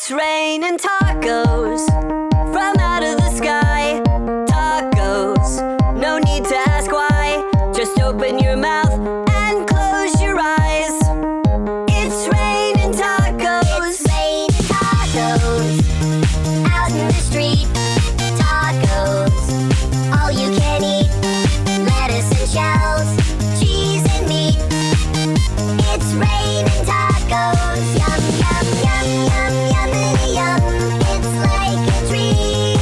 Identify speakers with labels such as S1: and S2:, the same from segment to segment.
S1: It's raining tacos from out of the sky. Tacos, no need to ask why. Just open your mouth and close your eyes. It's raining tacos.
S2: It's raining tacos out in the street. Tacos, all you can eat. Lettuce and shells, cheese and meat. It's raining tacos. Yum, yum, yum, yum, yummity yum. It's like a dream.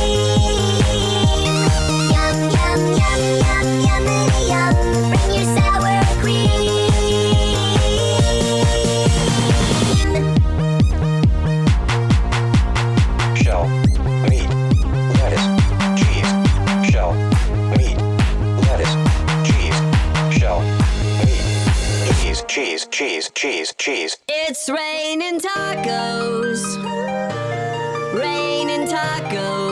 S2: Yum, yum, yum, yum, yummity yum. Bring your sour cream.
S3: Shell, meat, lettuce, cheese. Shell, meat, lettuce, cheese. Shell, meat, cheese.
S1: It's raining tacos. Raining tacos.